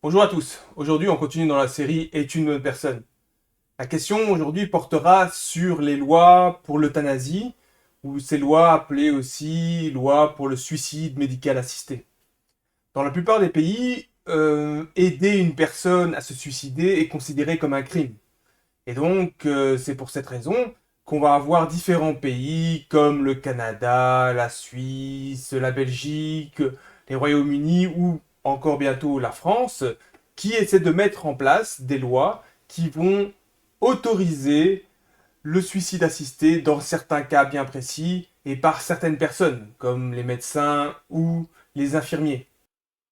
Bonjour à tous. Aujourd'hui, on continue dans la série Est-tu une bonne personne? La question aujourd'hui portera sur les lois pour l'euthanasie, ou ces lois appelées aussi lois pour le suicide médical assisté. Dans la plupart des pays, aider une personne à se suicider est considéré comme un crime. Et donc, c'est pour cette raison qu'on va avoir différents pays comme le Canada, la Suisse, la Belgique, les Royaumes-Unis ou encore bientôt la France, qui essaient de mettre en place des lois qui vont autoriser le suicide assisté dans certains cas bien précis et par certaines personnes, comme les médecins ou les infirmiers.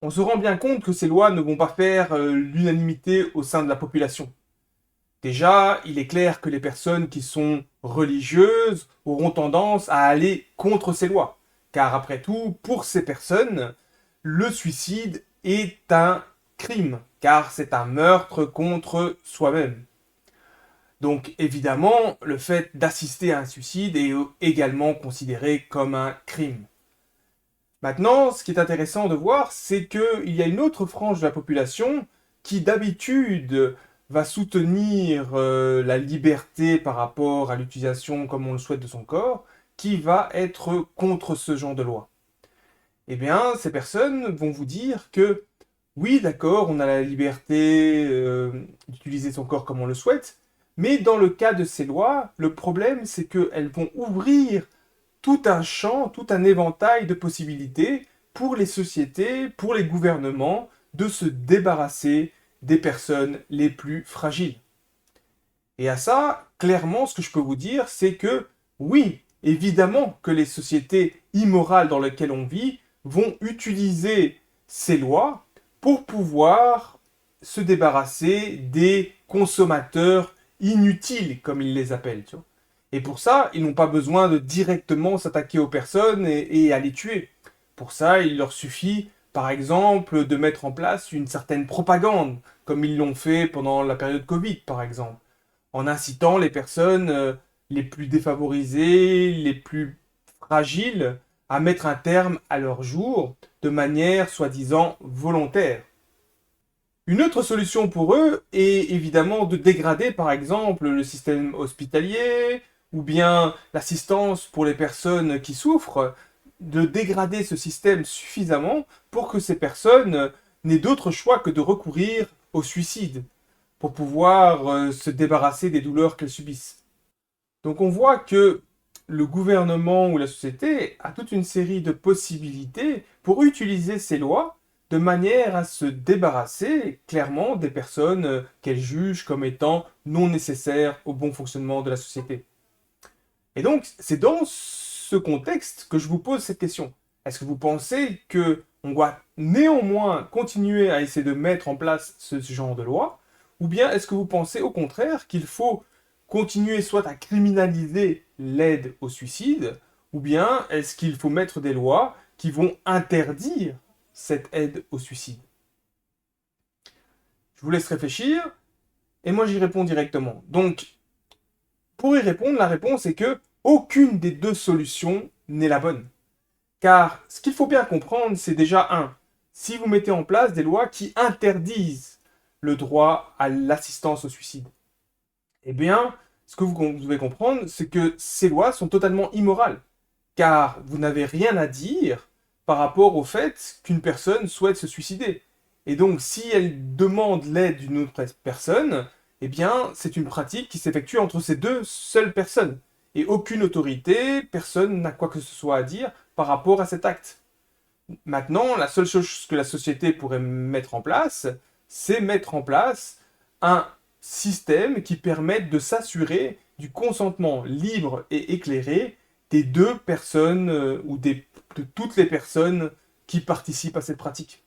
On se rend bien compte que ces lois ne vont pas faire l'unanimité au sein de la population. Déjà, il est clair que les personnes qui sont religieuses auront tendance à aller contre ces lois. Car après tout, pour ces personnes, le suicide est un crime, car c'est un meurtre contre soi-même. Donc évidemment, le fait d'assister à un suicide est également considéré comme un crime. Maintenant, ce qui est intéressant de voir, c'est qu'il y a une autre frange de la population qui d'habitude va soutenir la liberté par rapport à l'utilisation comme on le souhaite de son corps, qui va être contre ce genre de loi. Eh bien, ces personnes vont vous dire que oui, d'accord, on a la liberté d'utiliser son corps comme on le souhaite, mais dans le cas de ces lois, le problème c'est qu'elles vont ouvrir tout un champ, tout un éventail de possibilités pour les sociétés, pour les gouvernements, de se débarrasser des personnes les plus fragiles. Et à ça, clairement, ce que je peux vous dire, c'est que oui, évidemment que les sociétés immorales dans lesquelles on vit vont utiliser ces lois pour pouvoir se débarrasser des consommateurs inutiles, comme ils les appellent. Tu vois. Et pour ça, ils n'ont pas besoin de directement s'attaquer aux personnes et à les tuer. Pour ça, il leur suffit, par exemple, de mettre en place une certaine propagande, comme ils l'ont fait pendant la période Covid, par exemple, en incitant les personnes les plus défavorisées, les plus fragiles, à mettre un terme à leur jour de manière soi-disant volontaire. Une autre solution pour eux est évidemment de dégrader par exemple le système hospitalier ou bien l'assistance pour les personnes qui souffrent, de dégrader ce système suffisamment pour que ces personnes n'aient d'autre choix que de recourir au suicide pour pouvoir se débarrasser des douleurs qu'elles subissent. Donc on voit que le gouvernement ou la société a toute une série de possibilités pour utiliser ces lois de manière à se débarrasser clairement des personnes qu'elles jugent comme étant non nécessaires au bon fonctionnement de la société. Et donc, c'est dans ce contexte que je vous pose cette question. Est-ce que vous pensez que on doit néanmoins continuer à essayer de mettre en place ce genre de loi? Ou bien est-ce que vous pensez au contraire qu'il faut continuer soit à criminaliser l'aide au suicide, ou bien est-ce qu'il faut mettre des lois qui vont interdire cette aide au suicide? Je vous laisse réfléchir, et moi j'y réponds directement. Donc, pour y répondre, la réponse est que aucune des deux solutions n'est la bonne. Car ce qu'il faut bien comprendre, c'est déjà un, si vous mettez en place des lois qui interdisent le droit à l'assistance au suicide, eh bien, ce que vous devez comprendre, c'est que ces lois sont totalement immorales. Car vous n'avez rien à dire par rapport au fait qu'une personne souhaite se suicider. Et donc, si elle demande l'aide d'une autre personne, eh bien, c'est une pratique qui s'effectue entre ces deux seules personnes. Et aucune autorité, personne n'a quoi que ce soit à dire par rapport à cet acte. Maintenant, la seule chose que la société pourrait mettre en place, c'est mettre en place un système qui permette de s'assurer du consentement libre et éclairé des deux personnes de toutes les personnes qui participent à cette pratique.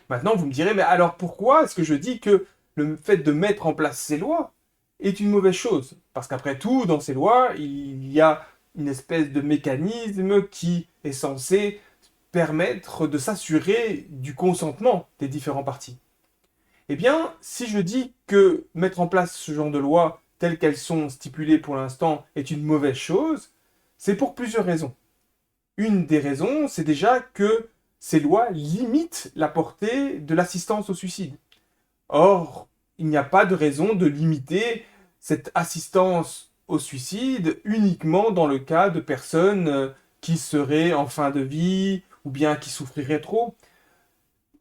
Maintenant, vous me direz, mais alors pourquoi est-ce que je dis que le fait de mettre en place ces lois est une mauvaise chose? Parce qu'après tout, dans ces lois, il y a une espèce de mécanisme qui est censé permettre de s'assurer du consentement des différents partis. Eh bien, si je dis que mettre en place ce genre de lois telles qu'elles sont stipulées pour l'instant est une mauvaise chose, c'est pour plusieurs raisons. Une des raisons, c'est déjà que ces lois limitent la portée de l'assistance au suicide. Or, il n'y a pas de raison de limiter cette assistance au suicide uniquement dans le cas de personnes qui seraient en fin de vie ou bien qui souffriraient trop.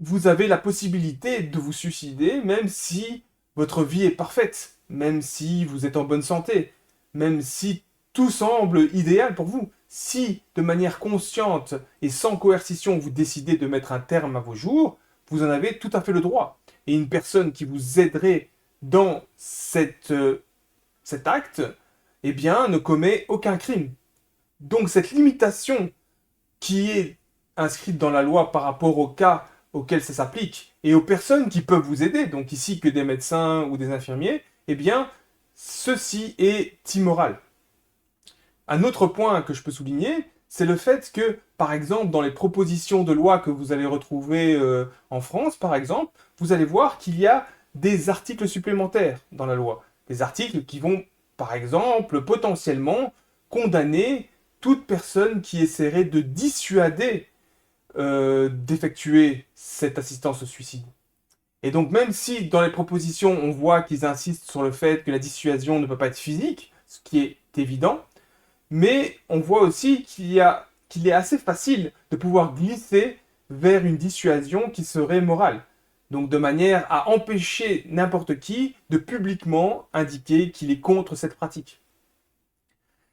Vous avez la possibilité de vous suicider même si votre vie est parfaite, même si vous êtes en bonne santé, même si tout semble idéal pour vous. Si, de manière consciente et sans coercition, vous décidez de mettre un terme à vos jours, vous en avez tout à fait le droit. Et une personne qui vous aiderait dans cet acte, eh bien, ne commet aucun crime. Donc cette limitation qui est inscrite dans la loi par rapport au cas auquel ça s'applique et aux personnes qui peuvent vous aider, donc ici que des médecins ou des infirmiers, eh bien, ceci est immoral. Un autre point que je peux souligner, c'est le fait que, par exemple, dans les propositions de loi que vous allez retrouver en France, par exemple, vous allez voir qu'il y a des articles supplémentaires dans la loi. Des articles qui vont, par exemple, potentiellement condamner toute personne qui essaierait de dissuader d'effectuer cette assistance au suicide. Et donc même si dans les propositions on voit qu'ils insistent sur le fait que la dissuasion ne peut pas être physique, ce qui est évident, mais on voit aussi qu'il est assez facile de pouvoir glisser vers une dissuasion qui serait morale. Donc de manière à empêcher n'importe qui de publiquement indiquer qu'il est contre cette pratique.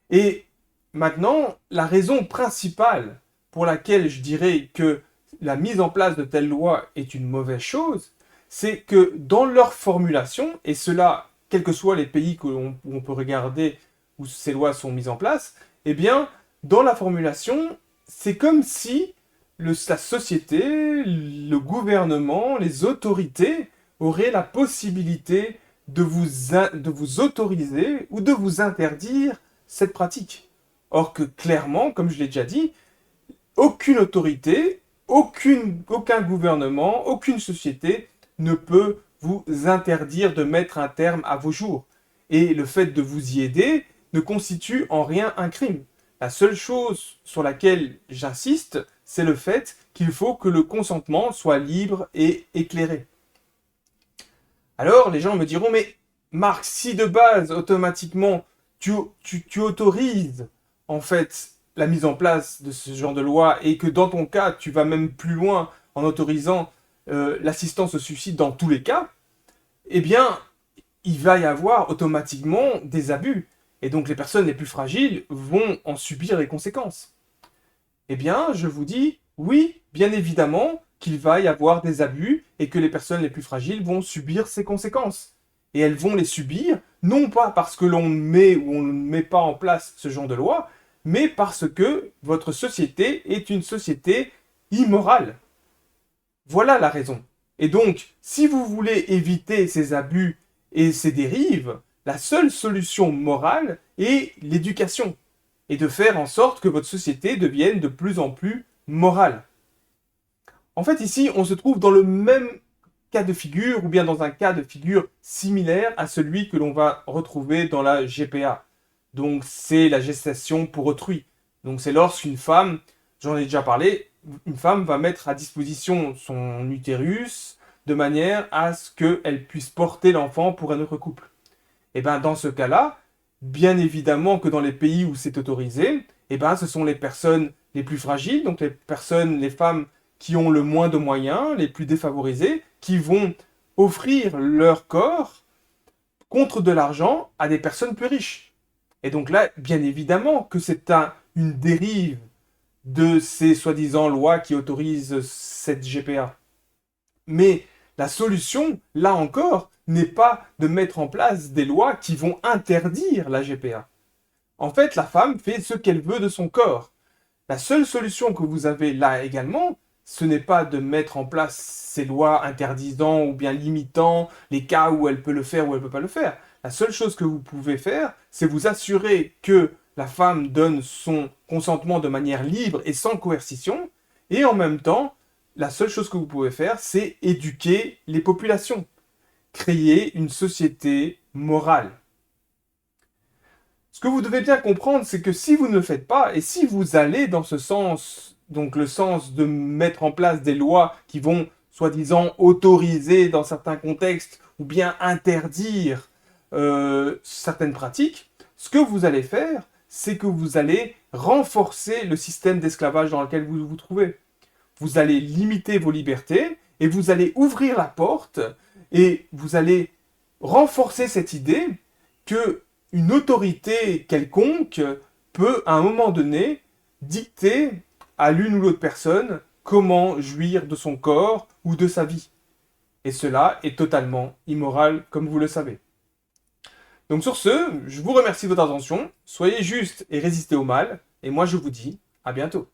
Et maintenant, la raison principale pour laquelle je dirais que la mise en place de telles lois est une mauvaise chose, c'est que dans leur formulation, et cela, quels que soient les pays où on peut regarder où ces lois sont mises en place, eh bien, dans la formulation, c'est comme si la société, le gouvernement, les autorités auraient la possibilité de vous autoriser ou de vous interdire cette pratique. Or que clairement, comme je l'ai déjà dit, aucune autorité, aucun gouvernement, aucune société ne peut vous interdire de mettre un terme à vos jours. Et le fait de vous y aider ne constitue en rien un crime. La seule chose sur laquelle j'insiste, c'est le fait qu'il faut que le consentement soit libre et éclairé. Alors, les gens me diront, mais Marc, si de base, automatiquement, tu autorises, en fait, la mise en place de ce genre de loi et que dans ton cas, tu vas même plus loin en autorisant l'assistance au suicide dans tous les cas, eh bien, il va y avoir automatiquement des abus. Et donc, les personnes les plus fragiles vont en subir les conséquences. Eh bien, je vous dis, oui, bien évidemment qu'il va y avoir des abus et que les personnes les plus fragiles vont subir ces conséquences. Et elles vont les subir, non pas parce que l'on met ou on ne met pas en place ce genre de loi, mais parce que votre société est une société immorale. Voilà la raison. Et donc, si vous voulez éviter ces abus et ces dérives, la seule solution morale est l'éducation. Et de faire en sorte que votre société devienne de plus en plus morale. En fait, ici, on se trouve dans le même cas de figure, ou bien dans un cas de figure similaire à celui que l'on va retrouver dans la GPA. Donc, c'est la gestation pour autrui. Donc, c'est lorsqu'une femme, j'en ai déjà parlé, une femme va mettre à disposition son utérus de manière à ce qu'elle puisse porter l'enfant pour un autre couple. Et bien, dans ce cas-là, bien évidemment que dans les pays où c'est autorisé, eh ben, ce sont les personnes les plus fragiles, donc les femmes qui ont le moins de moyens, les plus défavorisées, qui vont offrir leur corps contre de l'argent à des personnes plus riches. Et donc là, bien évidemment que c'est une dérive de ces soi-disant lois qui autorisent cette GPA. Mais la solution, là encore, n'est pas de mettre en place des lois qui vont interdire la GPA. En fait, la femme fait ce qu'elle veut de son corps. La seule solution que vous avez là également, ce n'est pas de mettre en place ces lois interdisant ou bien limitant les cas où elle peut le faire ou elle ne peut pas le faire. La seule chose que vous pouvez faire, c'est vous assurer que la femme donne son consentement de manière libre et sans coercition, et en même temps, la seule chose que vous pouvez faire, c'est éduquer les populations, créer une société morale. Ce que vous devez bien comprendre, c'est que si vous ne le faites pas, et si vous allez dans ce sens donc le sens de mettre en place des lois qui vont, soi-disant, autoriser dans certains contextes ou bien interdire certaines pratiques, ce que vous allez faire, c'est que vous allez renforcer le système d'esclavage dans lequel vous vous trouvez. Vous allez limiter vos libertés et vous allez ouvrir la porte et vous allez renforcer cette idée que une autorité quelconque peut, à un moment donné, dicter à l'une ou l'autre personne comment jouir de son corps ou de sa vie. Et cela est totalement immoral, comme vous le savez. Donc sur ce, je vous remercie de votre attention, soyez juste et résistez au mal, et moi je vous dis à bientôt.